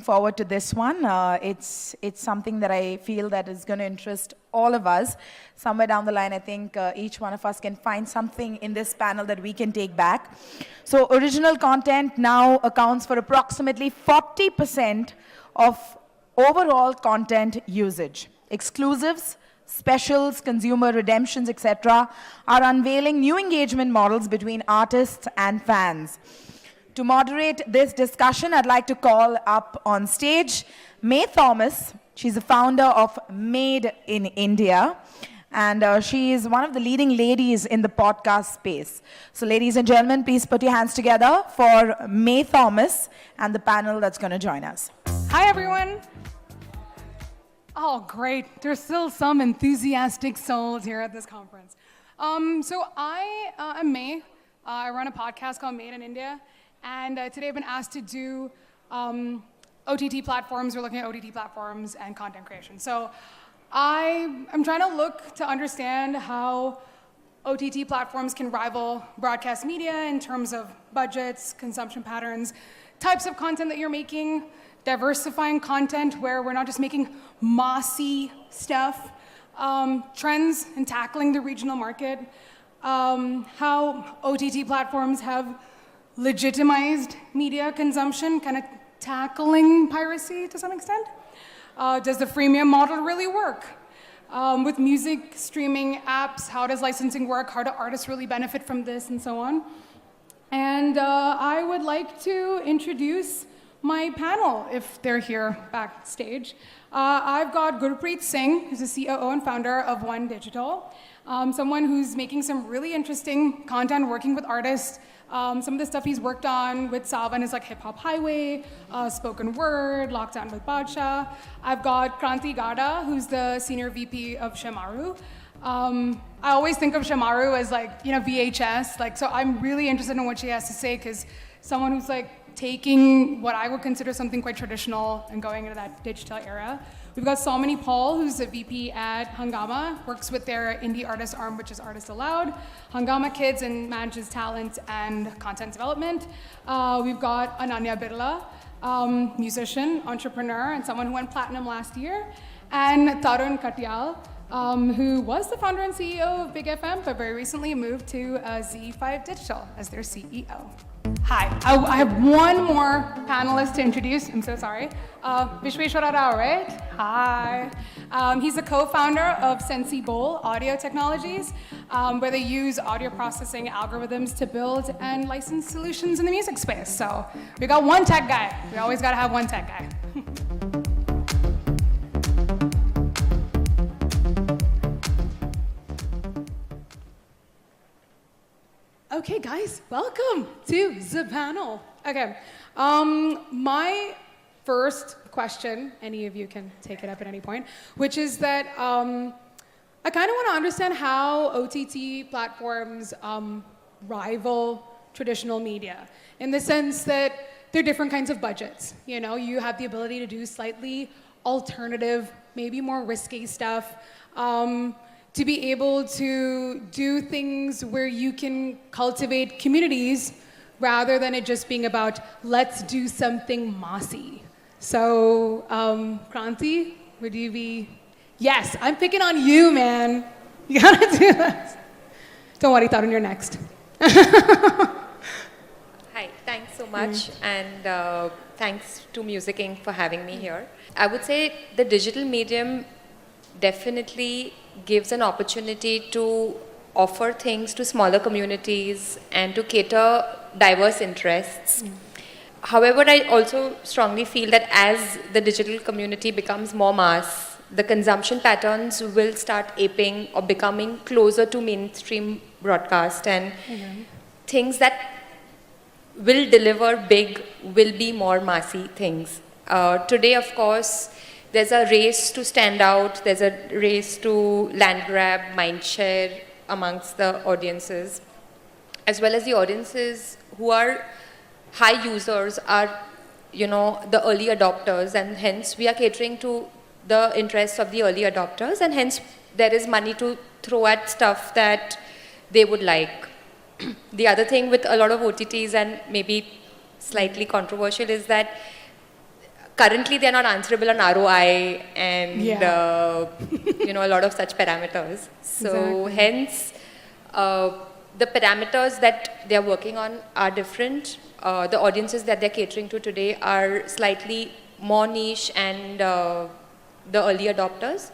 forward to this one. It's something that I feel that is going to interest all of us. Somewhere down the line, I think each one of us can find something in this panel that we can take back. So original content now accounts for approximately 40% of overall content usage. Exclusives, specials, consumer redemptions, etc. are unveiling new engagement models between artists and fans. To moderate this discussion, I'd like to call up on stage May Thomas. She's the founder of Maed in India, and she is one of the leading ladies in the podcast space. So ladies and gentlemen, please put your hands together for May Thomas and the panel that's going to join us. Hi, everyone. Oh, great. There's still some enthusiastic souls here at this conference. So I am May. I run a podcast called Maed in India. And today I've been asked to do OTT platforms. We're looking at OTT platforms and content creation. So I'm trying to look to understand how OTT platforms can rival broadcast media in terms of budgets, consumption patterns, types of content that you're making, diversifying content where we're not just making mossy stuff, trends and tackling the regional market, how OTT platforms have legitimized media consumption, kind of tackling piracy to some extent. Does the freemium model really work? With music streaming apps, how does licensing work? How do artists really benefit from this, and so on? And I would like to introduce my panel, if they're here backstage. I've got Gurpreet Singh, who's the COO and founder of One Digital, someone who's making some really interesting content, working with artists. Some of the stuff he's worked on with Savan is like Hip Hop Highway, Spoken Word, Lockdown with Badshah. I've got Kranti Gada, who's the senior VP of Shemaroo. I always think of Shemaroo as like, VHS. So I'm really interested in what she has to say, because someone who's like taking what I would consider something quite traditional and going into that digital era. We've got Soumini Paul, who's a VP at Hungama, works with their indie artist arm, which is Artist Aloud, Hungama Kids, and manages talent and content development. We've got Ananya Birla, musician, entrepreneur, and someone who went platinum last year, and Tarun Katial, who was the founder and CEO of Big FM, but very recently moved to Z5 Digital as their CEO. Hi, I have one more panelist to introduce. I'm so sorry. Vishweshwaro, right? Hi. He's the co-founder of Sensibol Audio Technologies, where they use audio processing algorithms to build and license solutions in the music space. So we got one tech guy. We always got to have one tech guy. Okay, guys, welcome to the panel. Okay, my first question, any of you can take it up at any point, which is that I kind of want to understand how OTT platforms rival traditional media, in the sense that they're different kinds of budgets. You have the ability to do slightly alternative, maybe more risky stuff. To be able to do things where you can cultivate communities rather than it just being about, let's do something mossy. So, Kranti, would you be? Yes, I'm picking on you, man. You gotta do this. Don't worry, Tarun, you're next. Hi, thanks so much, and thanks to Music Inc. for having me here. I would say the digital medium definitely gives an opportunity to offer things to smaller communities and to cater diverse interests. However, I also strongly feel that as the digital community becomes more mass, the consumption patterns will start aping or becoming closer to mainstream broadcast, and things that will deliver big will be more massy things. Today, of course, there's a race to stand out, there's a race to land grab, mind share amongst the audiences, as well as the audiences who are high users are, the early adopters, and hence we are catering to the interests of the early adopters, and hence there is money to throw at stuff that they would like. The other thing with a lot of OTTs, and maybe slightly controversial, is that currently they're not answerable on ROI and Yeah. a lot of such parameters. So Exactly. hence, the parameters that they're working on are different. The audiences that they're catering to today are slightly more niche and the early adopters.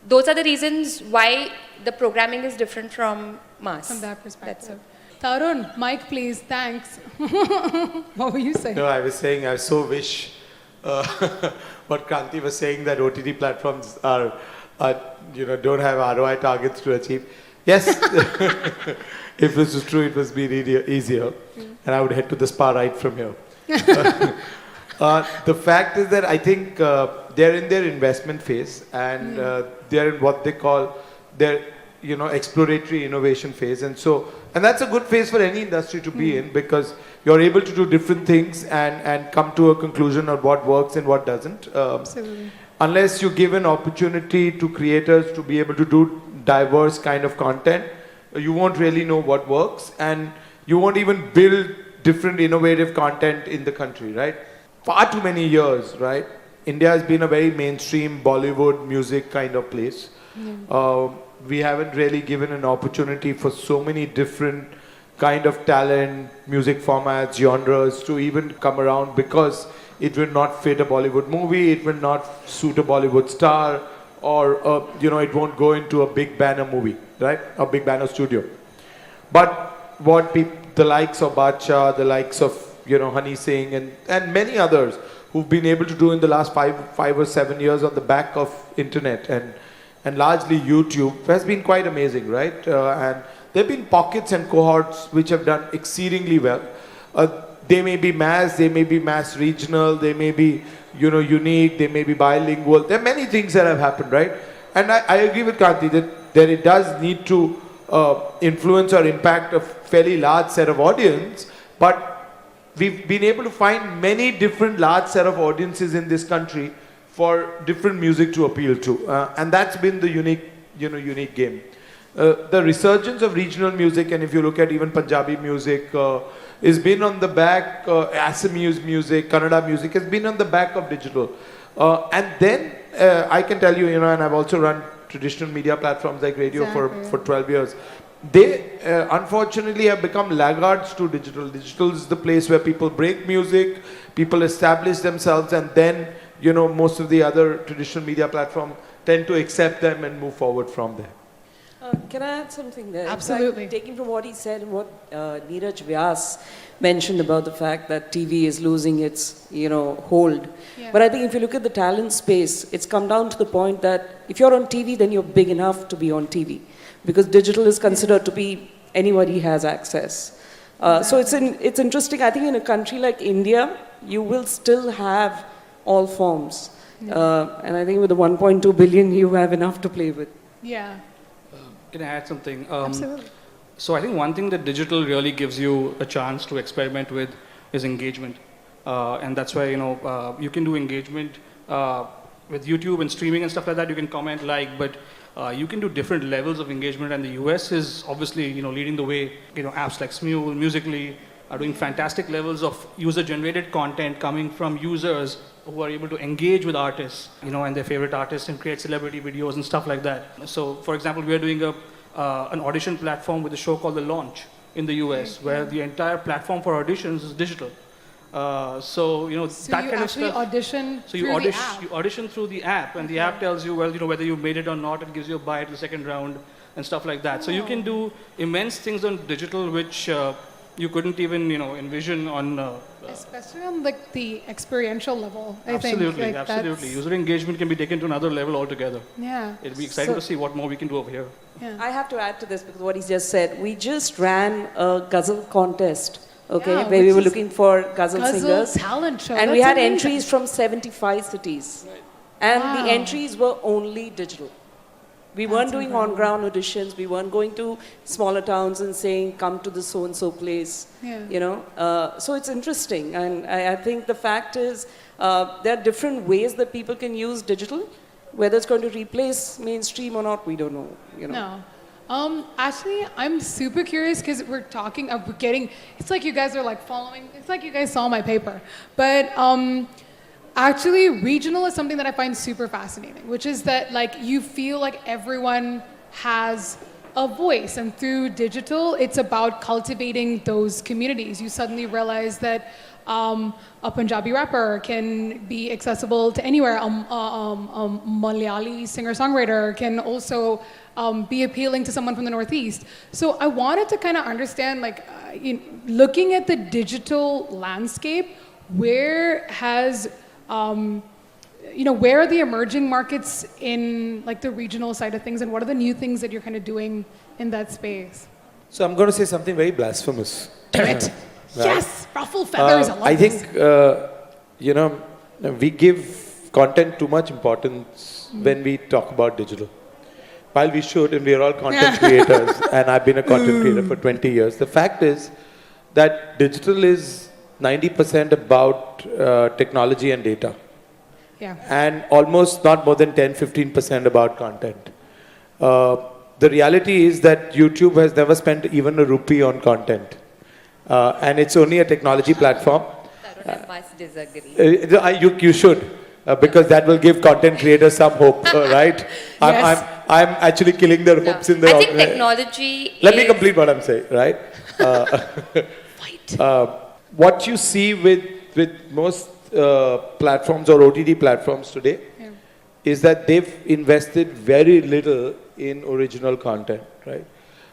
Those are the reasons why the programming is different from mass. From that That's perspective. it. Tarun, mic please, thanks. What were you saying? No, I was saying I so wish what Kranti was saying, that OTT platforms are don't have ROI targets to achieve. Yes, if this is true, it was be easier, and I would head to the spa right from here. The fact is that I think they're in their investment phase, and they're in what they call their exploratory innovation phase, and that's a good phase for any industry to be in, because you're able to do different things and come to a conclusion of what works and what doesn't. Absolutely. Unless you give an opportunity to creators to be able to do diverse kind of content, you won't really know what works, and you won't even build different innovative content in the country, right? Far too many years, right? India has been a very mainstream Bollywood music kind of place. We haven't really given an opportunity for so many different kind of talent, music formats, genres to even come around, because it will not fit a Bollywood movie, it will not suit a Bollywood star, or it won't go into a big banner movie, right? A big banner studio. But what the likes of Badshah, the likes of Honey Singh and many others who've been able to do in the last 5 or 7 years on the back of internet and largely YouTube has been quite amazing, right? And there have been pockets and cohorts which have done exceedingly well. They may be mass regional, they may be unique, they may be bilingual. There are many things that have happened, right? And I agree with Kranti that it does need to influence or impact a fairly large set of audience, but we've been able to find many different large set of audiences in this country for different music to appeal to, and that's been the unique game. The resurgence of regional music, and if you look at even Punjabi music, has been on the back, Assamese music, Kannada music has been on the back of digital. And then I can tell you, and I've also run traditional media platforms like radio for 12 years. They unfortunately have become laggards to digital. Digital is the place where people break music, people establish themselves, and then most of the other traditional media platforms tend to accept them and move forward from there. Can I add something there? Absolutely. In fact, taking from what he said and what Neeraj Vyas mentioned about the fact that TV is losing its, hold. Yeah. But I think if you look at the talent space, it's come down to the point that if you're on TV, then you're big enough to be on TV, because digital is considered to be anybody has access. So it's interesting. I think in a country like India, you will still have all forms. And I think with the 1.2 billion, you have enough to play with. Yeah. Can I add something? Absolutely. So I think one thing that digital really gives you a chance to experiment with is engagement. And that's why, you can do engagement with YouTube and streaming and stuff like that. You can comment, but you can do different levels of engagement. And the US is obviously, leading the way. Apps like Smule, Musical.ly are doing fantastic levels of user-generated content coming from users who are able to engage with artists, and their favorite artists, and create celebrity videos and stuff like that. So, for example, we are doing an audition platform with a show called The Launch in the US, where the entire platform for auditions is digital. So that kind of stuff. Audition So you audition through the app, and the app tells you, whether you made it or not. It gives you a bye to the second round and stuff like that. So you can do immense things on digital, which you couldn't even, envision on. Especially on the experiential level, I absolutely, think. absolutely. User engagement can be taken to another level altogether. Yeah. It'll be exciting to see what more we can do over here. Yeah. I have to add to this because what he just said. We just ran a ghazal contest, Yeah, where we which were is looking for ghazal Ghazal singers. talent show. And we That's had amazing. entries from 75 cities. Right. And Wow. the entries were only digital. We weren't doing on-ground auditions. We weren't going to smaller towns and saying, come to the so-and-so place. Yeah. So it's interesting. And I think the fact is, there are different ways that people can use digital. Whether it's going to replace mainstream or not, we don't know. No. Actually, I'm super curious because we're talking, it's like you guys are following, it's like you guys saw my paper. But Actually, regional is something that I find super fascinating, which is that like you feel like everyone has a voice, and through digital, it's about cultivating those communities. You suddenly realize that a Punjabi rapper can be accessible to anywhere. A Malayali singer-songwriter can also be appealing to someone from the Northeast. So I wanted to kind of understand, like, looking at the digital landscape, where has where are the emerging markets in like the regional side of things, and what are the new things that you're kind of doing in that space? So I'm going to say something very blasphemous. Do it. Yes, ruffle feathers. I love I this. think, we give content too much importance when we talk about digital. While we should, and we are all content creators, and I've been a content creator for 20 years, the fact is that digital is 90% about technology and data. Yeah. And almost not more than 10-15% about content. The reality is that YouTube has never spent even a rupee on content. And it's only a technology platform. Tarun, I must disagree. You should, because that will give content creators some hope, right? Yes. I'm actually killing their hopes in their I think technology Let me complete what I'm saying, right? What you see with most platforms or OTT platforms today is that they've invested very little in original content, right?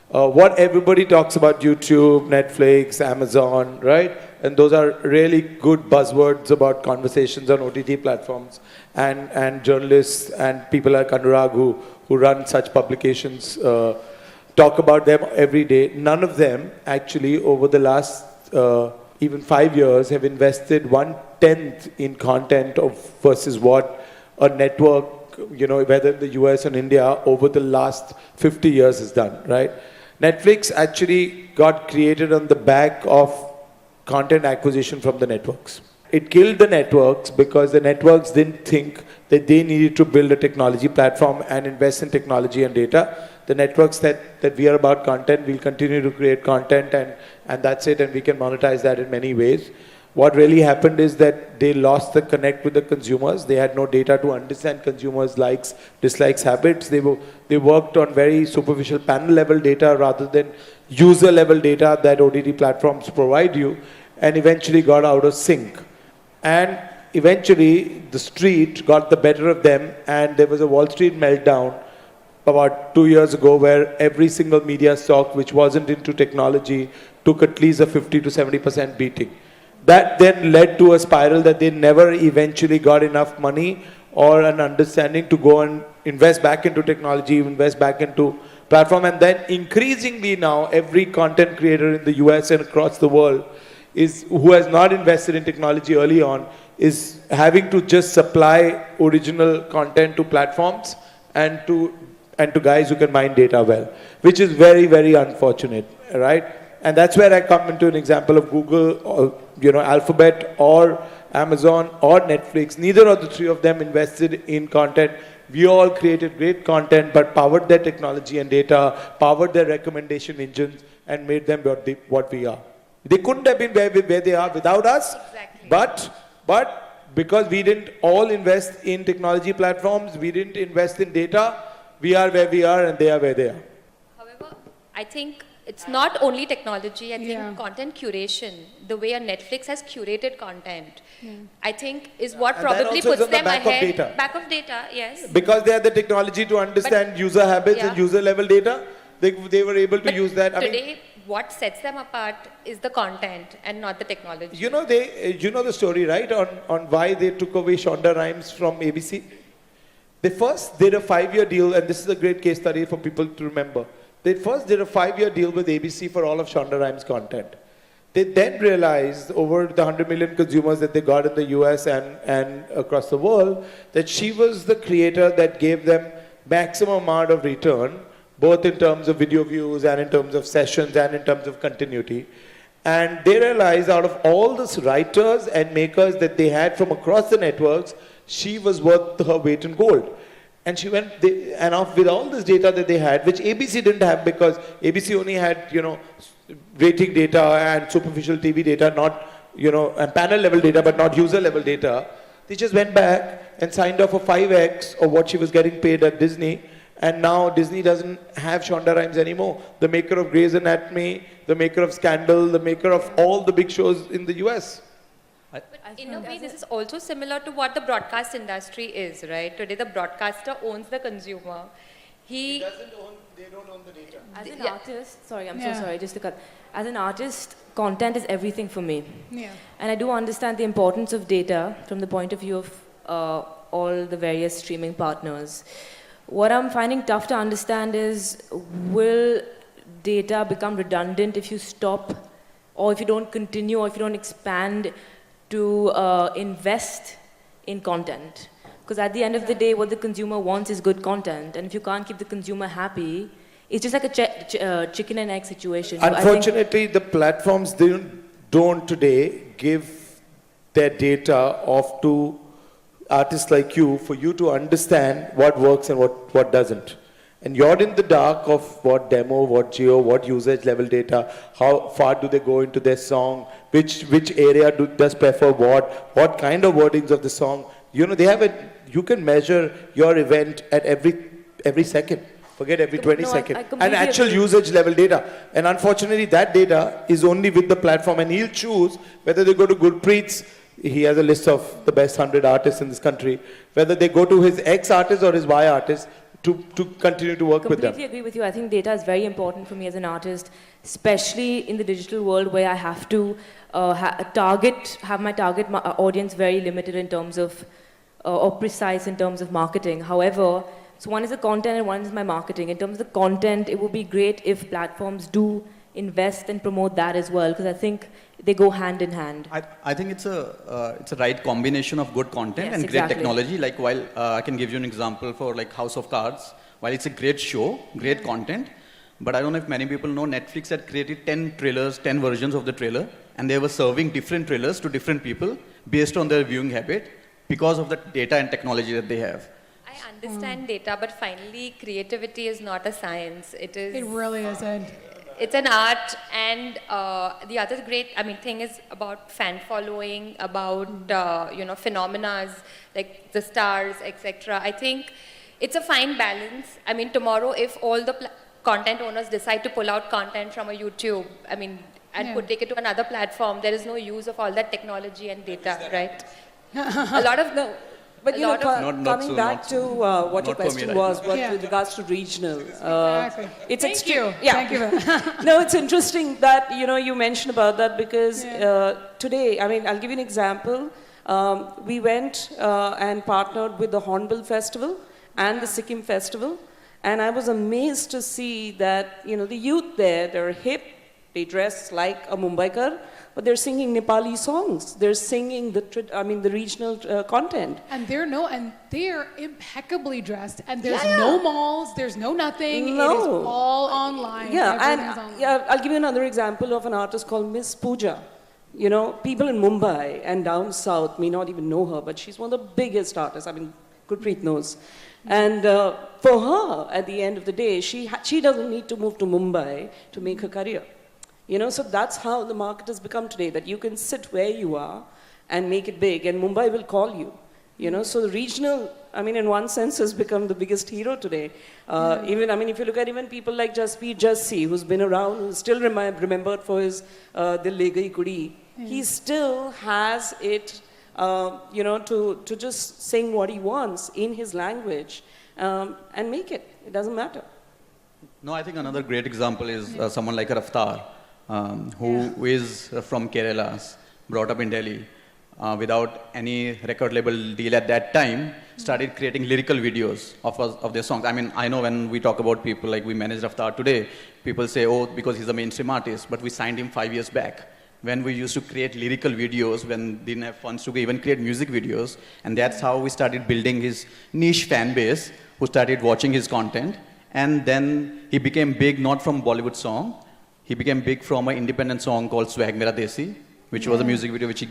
What everybody talks about, YouTube, Netflix, Amazon, right? And those are really good buzzwords about conversations on OTT platforms, and journalists and people like Anurag who run such publications talk about them every day. None of them actually over the last even 5 years have invested 1/10 in content of versus what a network, whether in the US and India over the last 50 years has done, right? Netflix actually got created on the back of content acquisition from the networks. It killed the networks because the networks didn't think that they needed to build a technology platform and invest in technology and data. The networks that we are about content, we'll continue to create content and that's it, and we can monetize that in many ways. What really happened is that they lost the connect with the consumers. They had no data to understand consumers' likes, dislikes, habits. They worked on very superficial panel level data rather than user level data that OTT platforms provide you, and eventually got out of sync. And eventually the street got the better of them, and there was a Wall Street meltdown about 2 years ago where every single media stock which wasn't into technology took at least a 50 to 70% beating. That then led to a spiral that they never eventually got enough money or an understanding to go and invest back into technology, invest back into platform. And then increasingly now, every content creator in the US and across the world who has not invested in technology early on is having to just supply original content to platforms and to guys who can mine data well, which is very, very unfortunate, right? And that's where I come into an example of Google, or, Alphabet, or Amazon, or Netflix. Neither of the three of them invested in content. We all created great content, but powered their technology and data, powered their recommendation engines, and made them what we are. They couldn't have been where they are without us. Exactly. But because we didn't all invest in technology platforms, we didn't invest in data, we are where we are and they are where they are. However, I think it's not only technology. I think content curation, the way a Netflix has curated content, I think is what And that probably also is puts on the them back of ahead. data. Back of data, yes. Because they had the technology to understand user habits and user level data, they were able to use that. Today, what sets them apart is the content and not the technology. You know the story, right, on why they took away Shonda Rhimes from ABC? They first did a 5-year deal, and this is a great case study for people to remember. They first did a 5-year deal with ABC for all of Shonda Rhimes' content. They then realized, over the 100 million consumers that they got in the US and across the world, that she was the creator that gave them maximum amount of return, both in terms of video views and in terms of sessions and in terms of continuity. And they realized out of all these writers and makers that they had from across the networks, she was worth her weight in gold. And she went, with all this data that they had, which ABC didn't have because ABC only had, rating data and superficial TV data, not, and panel level data, but not user level data. They just went back and signed off for 5x of what she was getting paid at Disney. And now Disney doesn't have Shonda Rhimes anymore. The maker of Grey's Anatomy, the maker of Scandal, the maker of all the big shows in the US. But in a way, this is also similar to what the broadcast industry is, right? Today, the broadcaster owns the consumer. He doesn't own, they don't own the data. As an artist, sorry, I'm so sorry, just to cut. As an artist, content is everything for me. Yeah. And I do understand the importance of data from the point of view of all the various streaming partners. What I'm finding tough to understand is, will data become redundant if you stop, or if you don't continue, or if you don't expand to invest in content? Because at the end of the day, what the consumer wants is good content. And if you can't keep the consumer happy, it's just like a chicken and egg situation. So Unfortunately, the platforms don't today give their data off to artists like you for you to understand what works and what doesn't. And you're in the dark of what demo, what geo, what usage level data, how far do they go into their song, which area does prefer what kind of wordings of the song. You know, you can measure your event at every second. Forget every 20 seconds. And actual usage level data. And unfortunately, that data is only with the platform, and he'll choose whether they go to Gurpreet's. He has a list of the best 100 artists in this country. Whether they go to his X artist or his Y artist to continue to work with them. I completely agree with you. I think data is very important for me as an artist, especially in the digital world where I have to have my target audience very limited in terms of, or precise in terms of marketing. However, so one is the content and one is my marketing. In terms of the content, it would be great if platforms do invest and promote that as well, because I think they go hand in hand. I think it's a right combination of good content and exactly. great technology. Like while I can give you an example for like House of Cards. While it's a great show, great content, but I don't know if many people know Netflix had created 10 trailers, 10 versions of the trailer, and they were serving different trailers to different people based on their viewing habit because of the data and technology that they have. I understand data, but finally, creativity is not a science. It really isn't. It's an art, and the other great, thing is about fan following, about phenomena like the stars, etc. I think it's a fine balance. Tomorrow, if all the content owners decide to pull out content from a YouTube, and take it to another platform, there is no use of all that technology and data, right? A lot of no. But you know, coming back to what your question was, with regards to regional, it's Thank you. Yeah. Thank you. No, it's interesting that you mentioned about that because today, I'll give you an example. We went and partnered with the Hornbill Festival and the Sikkim Festival, and I was amazed to see that the youth there, they're hip, they dress like a Mumbaikar, but they're singing Nepali songs. They're singing the regional content. And they're impeccably dressed. And there's no malls, there's no nothing. No. It is all online. Yeah, I'll give you another example of an artist called Miss Pooja. People in Mumbai and down south may not even know her, but she's one of the biggest artists. Gurpreet knows. And for her, at the end of the day, she doesn't need to move to Mumbai to make her career. So that's how the market has become today, that you can sit where you are and make it big, and Mumbai will call you. So the regional, in one sense, has become the biggest hero today. If you look at even people like Jaspreet Jassi, who's been around, who's still remembered for his Dil Le Gayi Kudi, he still has it, to just sing what he wants in his language and make it. It doesn't matter. No, I think another great example is someone like Raftar. Who is from Kerala, brought up in Delhi, without any record label deal at that time, started creating lyrical videos of their songs. I know when we talk about people like we manage Raftar today, people say, oh, because he's a mainstream artist, but we signed him 5 years back when we used to create lyrical videos, when didn't have funds to even create music videos, and that's how we started building his niche fan base, who started watching his content, and then he became big not from Bollywood song. He became big from an independent song called Swag Mera Desi, which was a music video which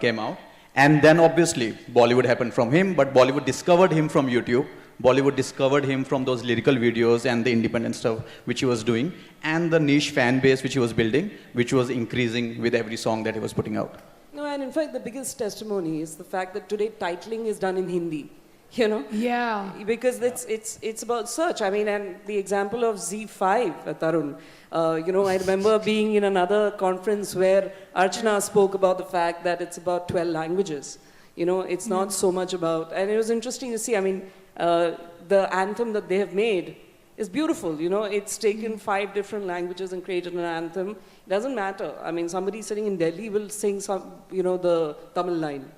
came out. And then obviously Bollywood happened from him, but Bollywood discovered him from YouTube. Bollywood discovered him from those lyrical videos and the independent stuff which he was doing, and the niche fan base which he was building, which was increasing with every song that he was putting out. No, and in fact, the biggest testimony is the fact that today titling is done in Hindi. You know? Yeah. Because it's about search. I mean, and the example of Z5, Tarun, I remember being in another conference where Archana spoke about the fact that it's about 12 languages. It's not so much about, and it was interesting to see, I mean, the anthem that they have made is beautiful. It's taken 5 different languages and created an anthem. It doesn't matter. I mean, somebody sitting in Delhi will sing the Tamil line.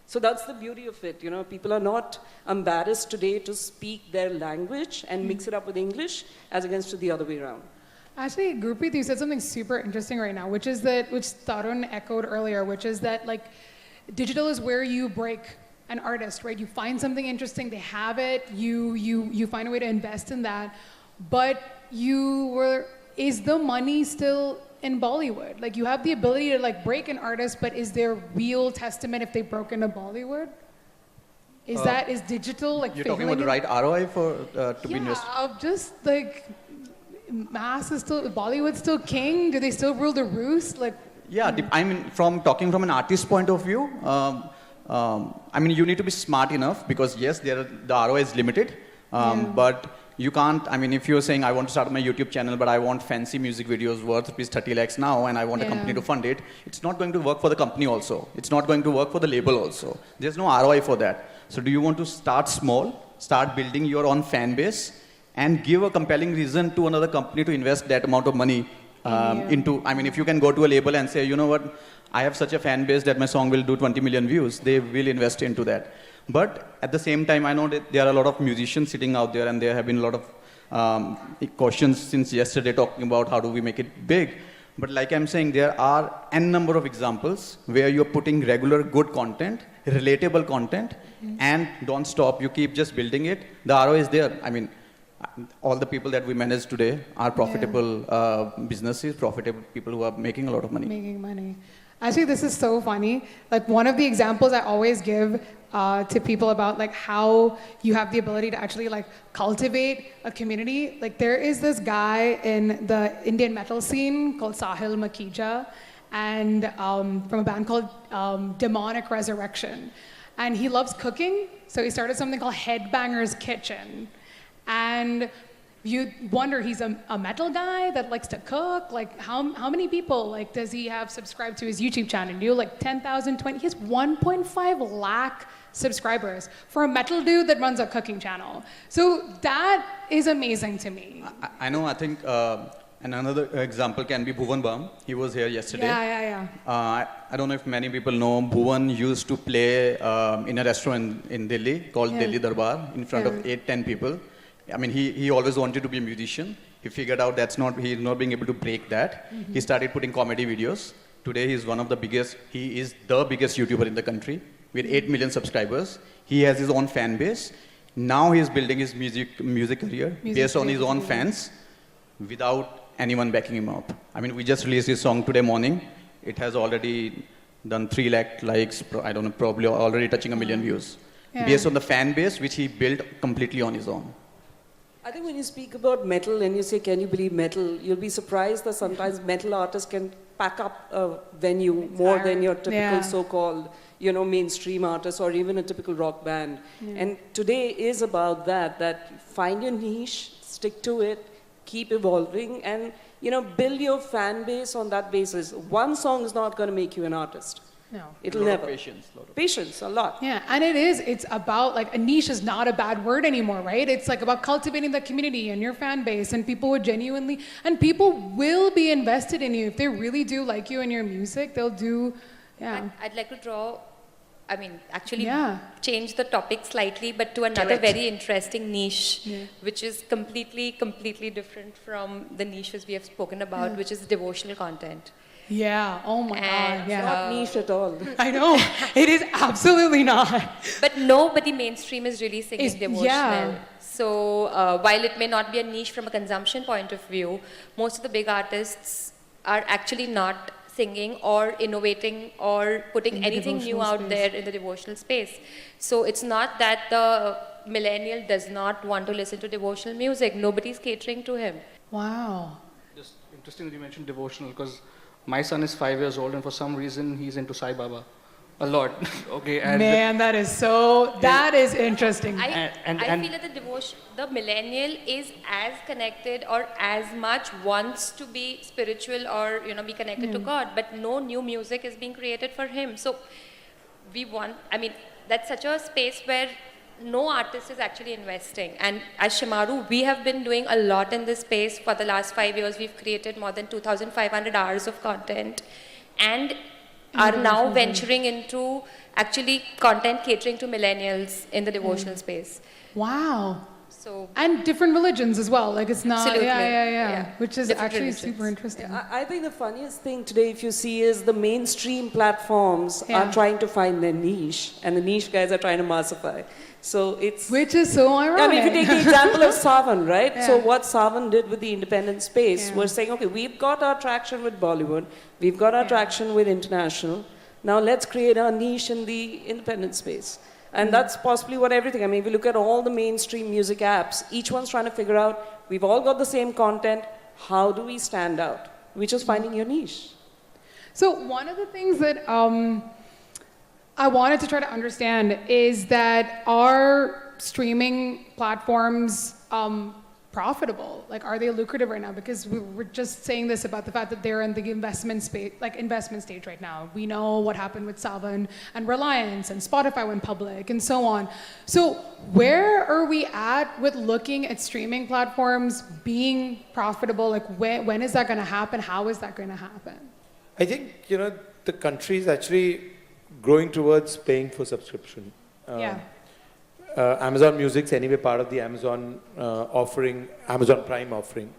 So that's the beauty of it. People are not embarrassed today to speak their language and mix it up with English as against to the other way around. Actually, Gurpreet, you said something super interesting right now, which Tarun echoed earlier, which is that like digital is where you break an artist, right? You find something interesting, they have it, you find a way to invest in that, but is the money still in Bollywood? Like you have the ability to like break an artist, but is there real testament if they broke into Bollywood? Is digital like you're talking about the right ROI for to be invested? Yeah, just like Bollywood's still king. Do they still rule the roost? Like I mean, talking from an artist's point of view, I mean, you need to be smart enough because yes, the ROI is limited, but you can't, I mean, if you're saying I want to start my YouTube channel, but I want fancy music videos worth rupees 30 lakhs now and I want a company to fund it, it's not going to work for the company also. It's not going to work for the label also. There's no ROI for that. So do you want to start small, start building your own fan base and give a compelling reason to another company to invest that amount of money into, I mean, if you can go to a label and say, you know what, I have such a fan base that my song will do 20 million views, they will invest into that. But at the same time, I know that there are a lot of musicians sitting out there and there have been a lot of questions since yesterday talking about how do we make it big. But like I'm saying, there are n number of examples where you're putting regular good content, relatable content, and don't stop. You keep just building it. The ROI is there. I mean, all the people that we manage today are profitable businesses, profitable people who are making a lot of money. Making money. Actually, this is so funny. Like one of the examples I always give to people about like how you have the ability to actually like cultivate a community. Like there is this guy in the Indian metal scene called Sahil Makija, and from a band called Demonic Resurrection. And he loves cooking, so he started something called Headbanger's Kitchen. And you wonder, he's a metal guy that likes to cook. Like, how many people like does he have subscribed to his YouTube channel? Do like 10,000, 20? He has 1.5 lakh subscribers for a metal dude that runs a cooking channel. So that is amazing to me. I know. I think another example can be Bhuvan Bam. He was here yesterday. Yeah. I don't know if many people know. Bhuvan used to play in a restaurant in Delhi called Delhi Darbar in front of 8-10 people. I mean, he always wanted to be a musician. He figured out he's not being able to break that. He started putting comedy videos. Today, he is the biggest YouTuber in the country with 8 million subscribers. He has his own fan base. Now he is building his music career based on his own fans without anyone backing him up. I mean, we just released his song today morning. It has already done 3 lakh likes, I don't know, probably already touching 1 million views. Based on the fan base, which he built completely on his own. I think when you speak about metal and you say, can you believe metal, you'll be surprised that sometimes metal artists can pack up a venue more than your typical so-called, mainstream artist or even a typical rock band. And today is about that find your niche, stick to it, keep evolving, and, build your fan base on that basis. One song is not going to make you an artist. No. It'll never. Patience, a lot. Yeah, and it's about, like, a niche is not a bad word anymore, right? It's like about cultivating the community and your fan base, and people would genuinely, and people will be invested in you. If they really do like you and your music, they'll do, I'd like to change the topic slightly, but to another very interesting niche, which is completely different from the niches we have spoken about, which is devotional content. Yeah, oh my God, It's not niche at all. I know, it is absolutely not. But nobody mainstream is really singing devotional. So while it may not be a niche from a consumption point of view, most of the big artists are actually not singing or innovating or putting anything new out there in the devotional space. So it's not that the millennial does not want to listen to devotional music. Nobody's catering to him. Wow. Just interesting that you mentioned devotional, because My son is 5 years old, and for some reason, he's into Sai Baba a lot. Okay, and Man, that is interesting. I and- feel that the millennial is as connected or as much wants to be spiritual or be connected to God, but no new music is being created for him. So that's such a space where no artist is actually investing. And as Shemaroo, we have been doing a lot in this space for the last 5 years. We've created more than 2,500 hours of content and are now venturing into actually content catering to millennials in the devotional space. Wow. So And different religions as well. Like it's not, Absolutely. yeah. Which is Different actually religions. super interesting. I think the funniest thing today, if you see, is the mainstream platforms Yeah. are trying to find their niche, and the niche guys are trying to massify. So it's. Which is so ironic. I mean, if you take the example of Savan, right? So Yeah. what Savan did with the independent space Yeah. was saying, okay, we've got our traction with Bollywood, we've got our traction with international. Now let's create our niche in the independent space. And that's possibly what everything, I mean, if you look at all the mainstream music apps, each one's trying to figure out, we've all got the same content, how do we stand out? Which is finding your niche. So one of the things that I wanted to try to understand is that are streaming platforms profitable? Like, are they lucrative right now? Because we were just saying this about the fact that they're in the investment stage right now. We know what happened with Savan and Reliance and Spotify went public and so on. So where are we at with looking at streaming platforms being profitable? Like, when is that going to happen? How is that going to happen? I think, the country is actually growing towards paying for subscription. Yeah. Amazon Music's anyway part of the Amazon offering, Amazon Prime offering.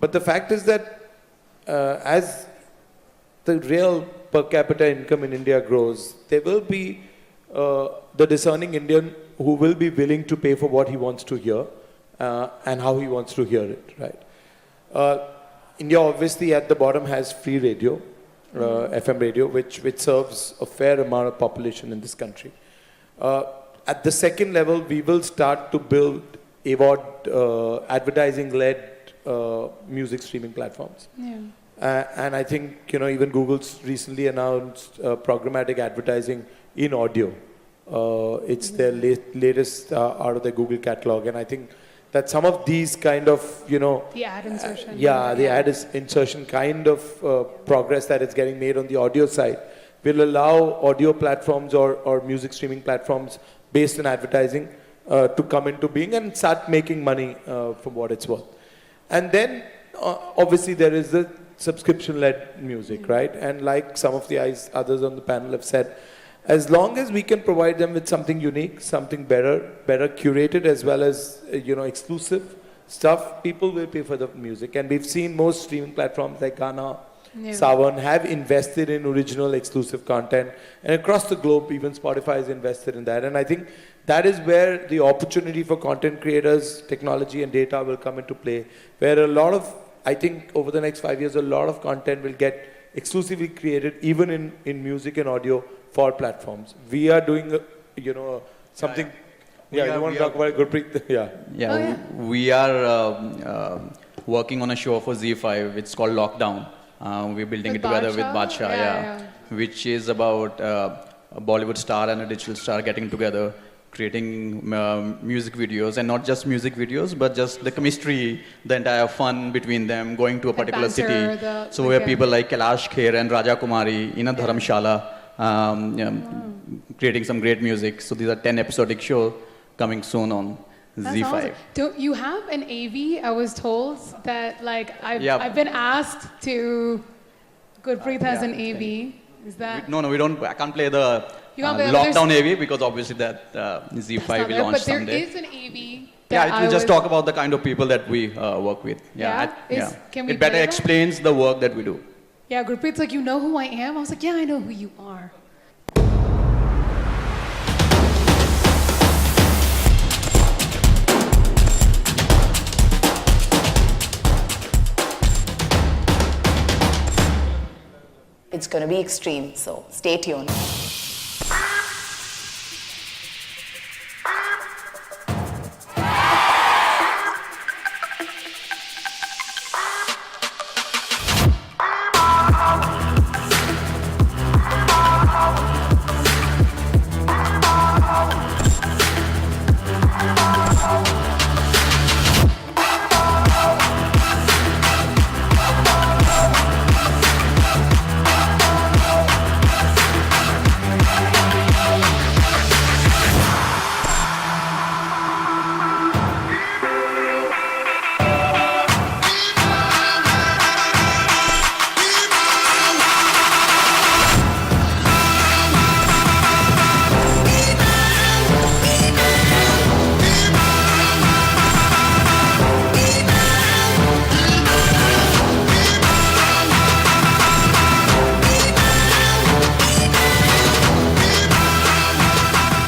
But the fact is that as the real per capita income in India grows, there will be the discerning Indian who will be willing to pay for what he wants to hear and how he wants to hear it, right? India obviously at the bottom has free radio, FM radio, which serves a fair amount of population in this country. At the second level, we will start to build advertising-led music streaming platforms. Yeah. And I think, even Google's recently announced programmatic advertising in audio. It's their latest out of the Google catalog. And I think that some of these kind of, The ad insertion. the ad insertion kind of progress that is getting made on the audio side will allow audio platforms or music streaming platforms based on advertising to come into being and start making money for what it's worth. And then, obviously, there is the subscription-led music, right? And like some of the others on the panel have said, as long as we can provide them with something unique, something better curated, as well as, exclusive stuff, people will pay for the music. And we've seen most streaming platforms like Gada, Savan have invested in original exclusive content, and across the globe even Spotify is invested in that. And I think that is where the opportunity for content creators, technology and data will come into play, where I think over the next 5 years a lot of content will get exclusively created even in music and audio for platforms. We are doing something. You want to talk about it, Gurpreet? We are working on a show for Z5. It's called Lockdown. We're building With it together with Badshah? Badshah, which is about a Bollywood star and a digital star getting together, creating music videos, and not just music videos, but just the chemistry, the entire fun between them, going to a particular banter, city. So we have people like Kailash Kher and Raja Kumari in a dharamshala, creating some great music. So these are 10 episodic show coming soon on That's Z5. awesome. Don't you have an AV? I was told that I've been asked to. Gurpreet has an AV. Is that? No, we don't. I can't play the You can't play the- Lockdown AV because obviously that Z5 will launch But there someday. is an AV. Yeah, that it will just was- talk about the kind of people that we work with. Can we It better play that? explains the work that we do. Yeah, Gurpreet's like, you know who I am? I was like, yeah, I know who you are. It's going to be extreme, so stay tuned.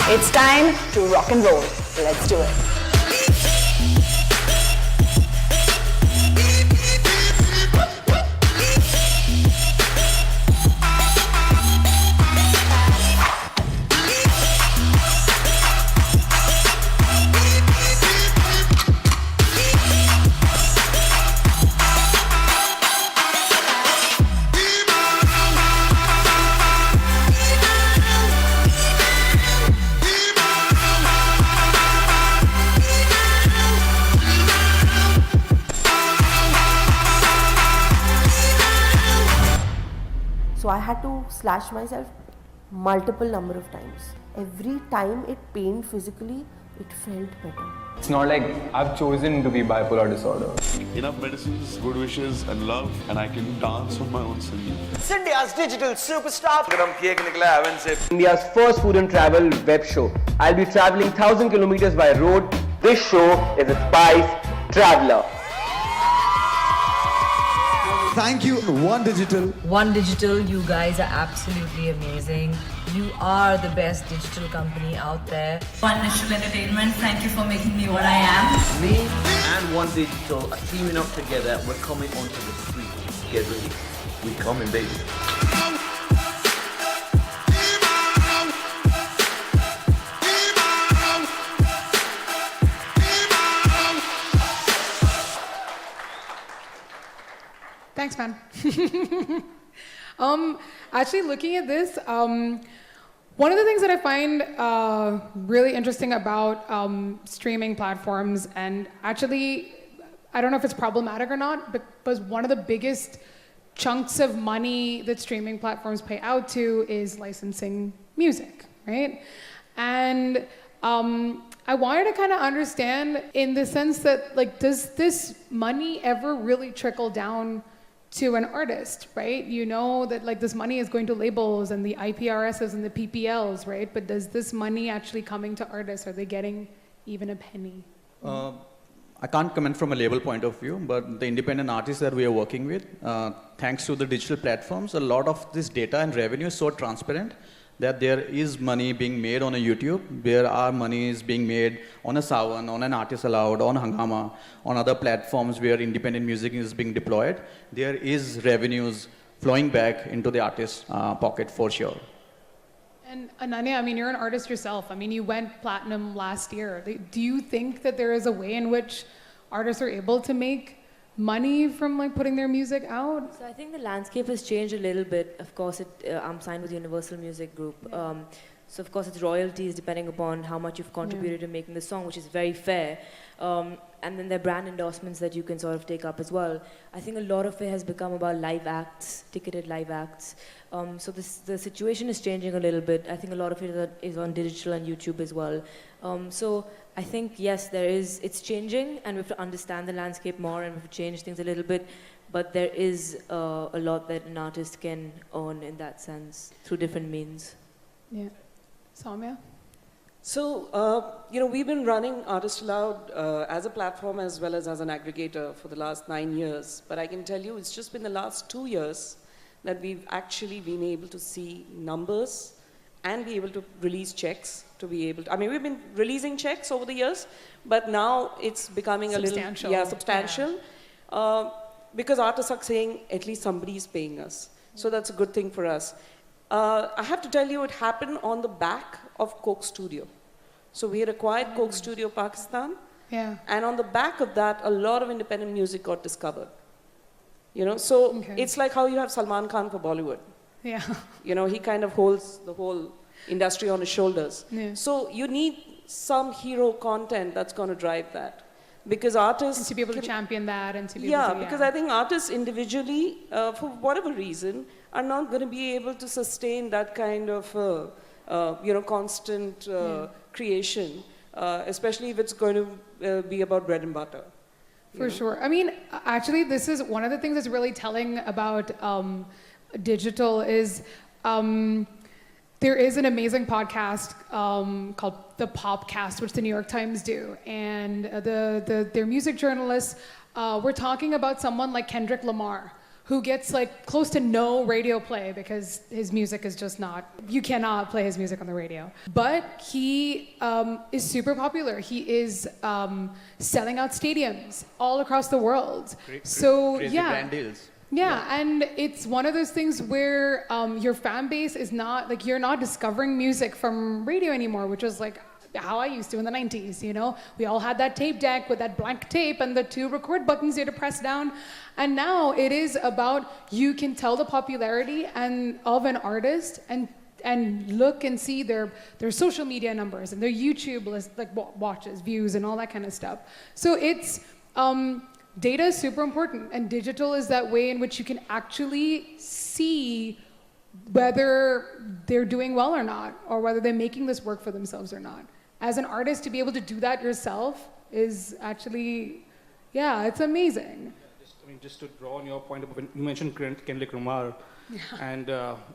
It's time to rock and roll. Let's do it. So I had to slash myself multiple number of times. Every time it pained physically, it felt better. It's not like I've chosen to be bipolar disorder. Enough medicines, good wishes and love, and I can dance on my own singing. It's India's digital superstar. India's first food and travel web show. I'll be traveling 1,000 kilometers by road. This show is a spice traveler. Thank you, One Digital. One Digital, you guys are absolutely amazing. You are the best digital company out there. One Digital Entertainment, thank you for making me what I am. Me and One Digital are teaming up together. We're coming onto the street. Get ready. We coming, baby. Thanks, man. Actually, looking at this, one of the things that I find really interesting about streaming platforms, and actually, I don't know if it's problematic or not, but one of the biggest chunks of money that streaming platforms pay out to is licensing music, right? And I wanted to kind of understand in the sense that, like, does this money ever really trickle down to an artist, right? You know that like this money is going to labels and the IPRSs and the PPLs, right? But does this money actually coming to artists? Are they getting even a penny? I can't comment from a label point of view, but the independent artists that we are working with, thanks to the digital platforms, a lot of this data and revenue is so transparent that there is money being made on a YouTube, there are monies being made on a Sawan, on an Artist Aloud, on Hungama, on other platforms where independent music is being deployed. There is revenues flowing back into the artist's pocket for sure. And Ananya, I mean, you're an artist yourself. I mean, you went platinum last year. Do you think that there is a way in which artists are able to make money from like putting their music out? So I think the landscape has changed a little bit. Of course, I'm signed with Universal Music Group. So of course it's royalties depending upon how much you've contributed to making the song, which is very fair. And then there are brand endorsements that you can sort of take up as well. I think a lot of it has become about live acts, ticketed live acts. So the situation is changing a little bit. I think a lot of it is on digital and YouTube as well. So I think, yes, it's changing, and we have to understand the landscape more, and we have to change things a little bit, but there is a lot that an artist can earn in that sense, through different means. Yeah. Soumya? So, we've been running Artist Aloud as a platform as well as an aggregator for the last 9 years, but I can tell you it's just been the last 2 years that we've actually been able to see numbers and be able to release checks to be able to, I mean, we've been releasing checks over the years, but now it's becoming substantial. a little, substantial. Yeah. Because artists are saying, at least somebody is paying us. So that's a good thing for us. I have to tell you, it happened on the back of Coke Studio. So we had acquired Coke Studio Pakistan. Yeah. And on the back of that, a lot of independent music got discovered. So it's like how you have Salman Khan for Bollywood. Yeah. He kind of holds the whole industry on his shoulders. Yeah. So you need some hero content that's going to drive that. Because artists... And to be able to champion that and to be able to... because I think artists individually, for whatever reason, are not going to be able to sustain that kind of, constant creation, especially if it's going to be about bread and butter. For sure. I mean, actually, this is one of the things that's really telling about digital is there is an amazing podcast called The Popcast, which the New York Times do. And their music journalists were talking about someone like Kendrick Lamar, who gets like close to no radio play because his music is just not, you cannot play his music on the radio. But he is super popular. He is selling out stadiums all across the world. Crazy brand deals. Yeah, and it's one of those things where your fan base is not, like, you're not discovering music from radio anymore, which was like how I used to in the 90s, you know? We all had that tape deck with that blank tape and the 2 record buttons you had to press down. And now it is about, you can tell the popularity of an artist and look and see their social media numbers and their YouTube list, like watches, views, and all that kind of stuff. So it's, data is super important, and digital is that way in which you can actually see whether they're doing well or not, or whether they're making this work for themselves or not. As an artist, to be able to do that yourself is actually, yeah, it's amazing. Just to draw on your point, you mentioned Kendrick Lamar, and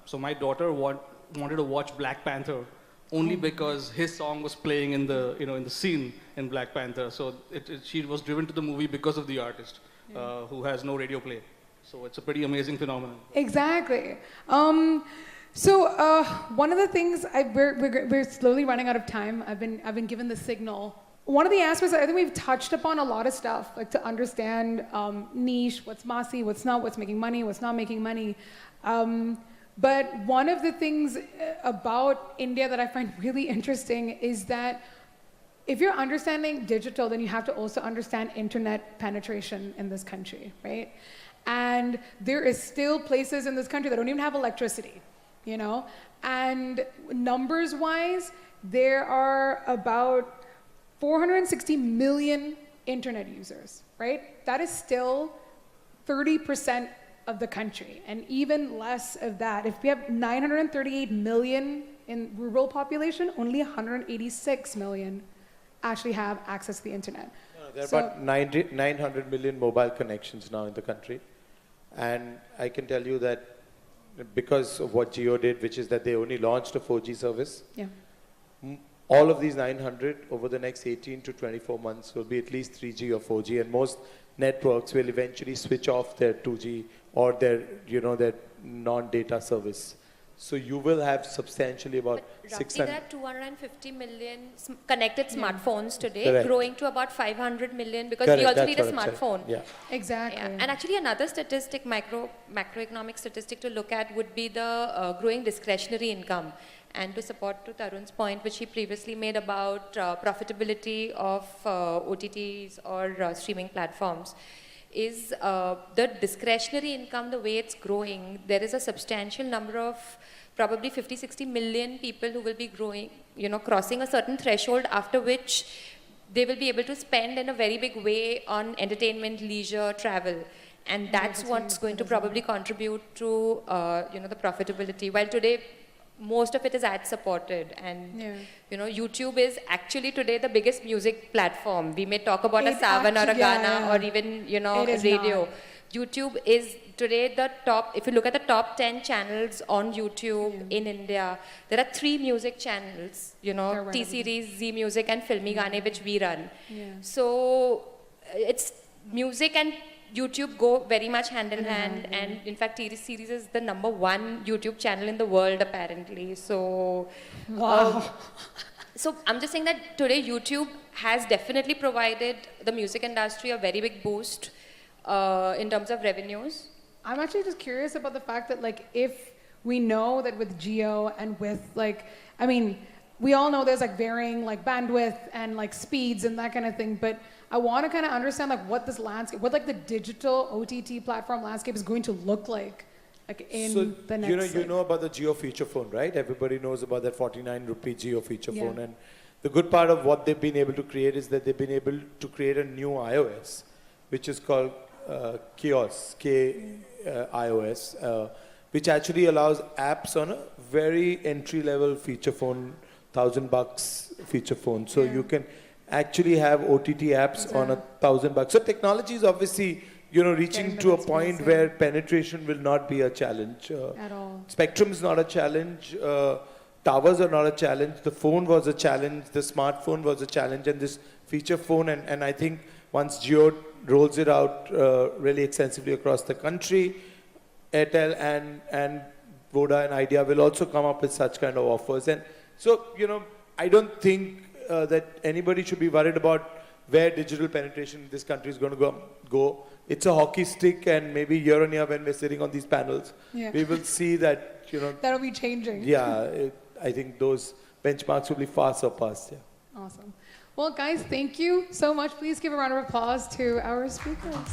so my daughter wanted to watch Black Panther only because his song was playing in the in the scene in Black Panther. So she was driven to the movie because of the artist, who has no radio play. So it's a pretty amazing phenomenon. Exactly. So one of the things we're slowly running out of time. I've been given the signal. One of the aspects, I think we've touched upon a lot of stuff, like to understand niche, what's massy, what's not, what's making money, what's not making money. But one of the things about India that I find really interesting is that if you're understanding digital, then you have to also understand internet penetration in this country, right? And there is still places in this country that don't even have electricity, you know? And numbers-wise, there are about 460 million internet users, right? That is still 30% of the country, and even less of that. If we have 938 million in rural population, only 186 million actually have access to the internet. There are about 900 million mobile connections now in the country. And I can tell you that because of what Jio did, which is that they only launched a 4G service, all of these 900 over the next 18 to 24 months will be at least 3G or 4G, and most networks will eventually switch off their 2G or their non-data service. So you will have substantially about roughly 600. There are 250 million connected smartphones today, Correct. growing to about 500 million because Correct, we also that's need a what I'm smartphone. saying. Yeah. Exactly. Yeah. And actually another statistic, macroeconomic statistic to look at would be the growing discretionary income. And to support to Tarun's point, which he previously made about profitability of OTTs or streaming platforms, is the discretionary income, the way it's growing, there is a substantial number of probably 50-60 million people who will be growing, crossing a certain threshold, after which they will be able to spend in a very big way on entertainment, leisure, travel. And that's what's going to probably contribute to the profitability. While today, most of it is ad supported, and YouTube is actually today the biggest music platform. We may talk about a Savan or a Gana or even radio. YouTube is today the top. If you look at the top 10 channels on YouTube in India, there are 3 music channels. T Series, Z Music, and Filmi Gaane, which we run. So it's music and YouTube go very much hand in hand, and in fact, T Series is the #1 YouTube channel in the world apparently. So, wow. So I'm just saying that today YouTube has definitely provided the music industry a very big boost in terms of revenues. I'm actually just curious about the fact that, like, if we know that with Jio and with, like, I mean, we all know there's like varying like bandwidth and like speeds and that kind of thing, but I want to kind of understand like what this landscape, what like the digital OTT platform landscape is going to look like in the next. You know about the Jio feature phone, right? Everybody knows about that 49 rupee Jio feature phone, and the good part of what they've been able to create is that they've been able to create a new iOS, which is called Kiosk, K-iOS, which actually allows apps on a very entry-level feature phone, $1,000 feature phone. So you can actually have OTT apps on $1,000. So technology is obviously, reaching to a point where penetration will not be a challenge. At all. Spectrum is not a challenge. Towers are not a challenge. The phone was a challenge. The smartphone was a challenge. And this feature phone, and I think once Jio rolls it out really extensively across the country, Airtel and Voda and Idea will also come up with such kind of offers. And so, I don't think that anybody should be worried about where digital penetration in this country is going to go. It's a hockey stick, and maybe year on year when we're sitting on these panels, we will see that, That'll be changing. Yeah, I think those benchmarks will be far surpassed. Yeah. Awesome. Well, guys, thank you so much. Please give a round of applause to our speakers.